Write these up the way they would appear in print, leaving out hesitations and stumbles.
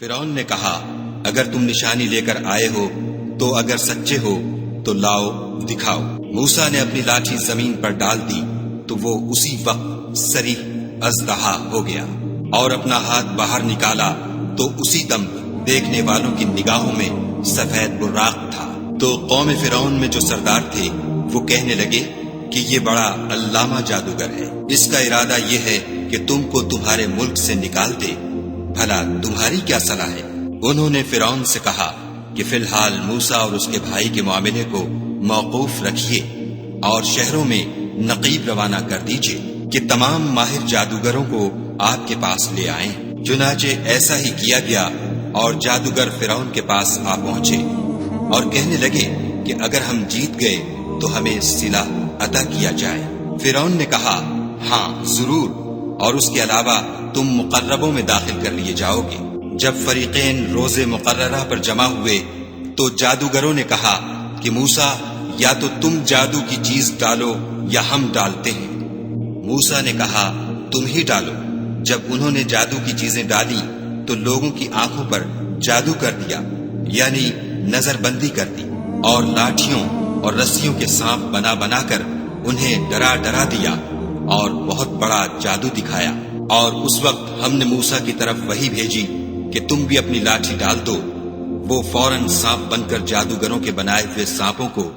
فرعون نے کہا اگر تم نشانی لے کر آئے ہو تو اگر سچے ہو تو لاؤ دکھاؤ۔ موسیٰ نے اپنی لاٹھی زمین پر ڈال دی تو وہ اسی وقت صریح اژدہا ہو گیا، اور اپنا ہاتھ باہر نکالا تو اسی دم دیکھنے والوں کی نگاہوں میں سفید براق تھا۔ تو قوم فرعون میں جو سردار تھے وہ کہنے لگے کہ یہ بڑا علامہ جادوگر ہے، اس کا ارادہ یہ ہے کہ تم کو تمہارے ملک سے نکال دے، بھلا تمہاری کیا صلاح ہے؟ انہوں نے فرعون سے کہا کہ فی الحال موسیٰ اور اس کے بھائی کے معاملے کو موقوف رکھیے اور شہروں میں نقیب روانہ کر دیجیے کہ تمام ماہر جادوگروں کو آپ کے پاس لے آئیں۔ چنانچہ ایسا ہی کیا گیا اور جادوگر فرعون کے پاس آ پہنچے اور کہنے لگے کہ اگر ہم جیت گئے تو ہمیں صلہ عطا کیا جائے۔ فرعون نے کہا ہاں ضرور، اور اس کے علاوہ تم مقربوں میں داخل کر لیے جاؤ گے۔ جب فریقین روز مقررہ پر جمع ہوئے تو جادوگروں نے کہا کہ موسیٰ یا تو تم جادو کی چیز ڈالو یا ہم ڈالتے ہیں۔ موسیٰ نے کہا تم ہی ڈالو۔ جب انہوں نے جادو کی چیزیں ڈالی تو لوگوں کی آنکھوں پر جادو کر دیا، یعنی نظر بندی کر دی، اور لاٹھیوں اور رسیوں کے سانپ بنا بنا کر انہیں ڈرا ڈرا دیا اور بہت بڑا جادو دکھایا۔ اور اس وقت ہم نے موسیٰ کی طرف وحی بھیجی کہ تم بھی اپنی لاٹھی ڈال دو۔ وہ فوراً سانپ بن کر جادوگروں کے بنائے ہوئے سانپوں کو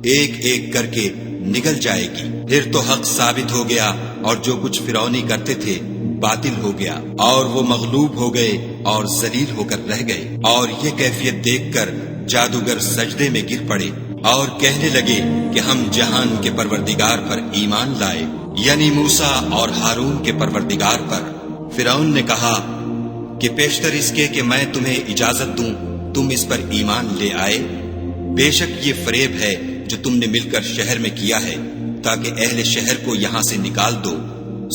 ایک ایک کر کے نگل جائے گی۔ پھر تو حق ثابت ہو گیا اور جو کچھ فرعونی کرتے تھے باطل ہو گیا، اور وہ مغلوب ہو گئے اور ذلیل ہو کر رہ گئے۔ اور یہ کیفیت دیکھ کر جادوگر سجدے میں گر پڑے اور کہنے لگے کہ ہم جہان کے پروردگار پر ایمان لائے، یعنی موسیٰ اور ہارون کے پروردگار پر۔ فرعون نے کہا کہ پیشتر اس کے کہ میں تمہیں اجازت دوں تم اس پر ایمان لے آئے، بے شک یہ فریب ہے جو تم نے مل کر شہر میں کیا ہے تاکہ اہل شہر کو یہاں سے نکال دو،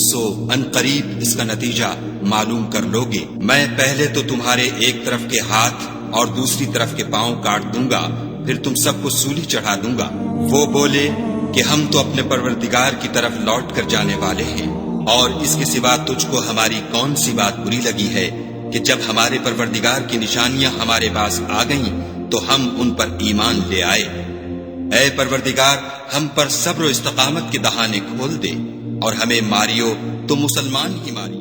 سو ان قریب اس کا نتیجہ معلوم کر لوگے۔ میں پہلے تو تمہارے ایک طرف کے ہاتھ اور دوسری طرف کے پاؤں کاٹ دوں گا، پھر تم سب کو سولی چڑھا دوں گا۔ وہ بولے کہ ہم تو اپنے پروردگار کی طرف لوٹ کر جانے والے ہیں، اور اس کے سوا تجھ کو ہماری کون سی بات بری لگی ہے کہ جب ہمارے پروردگار کی نشانیاں ہمارے پاس آ گئیں تو ہم ان پر ایمان لے آئے۔ اے پروردگار ہم پر صبر و استقامت کے دہانے کھول دے اور ہمیں ماریو تو مسلمان ہی ماریو۔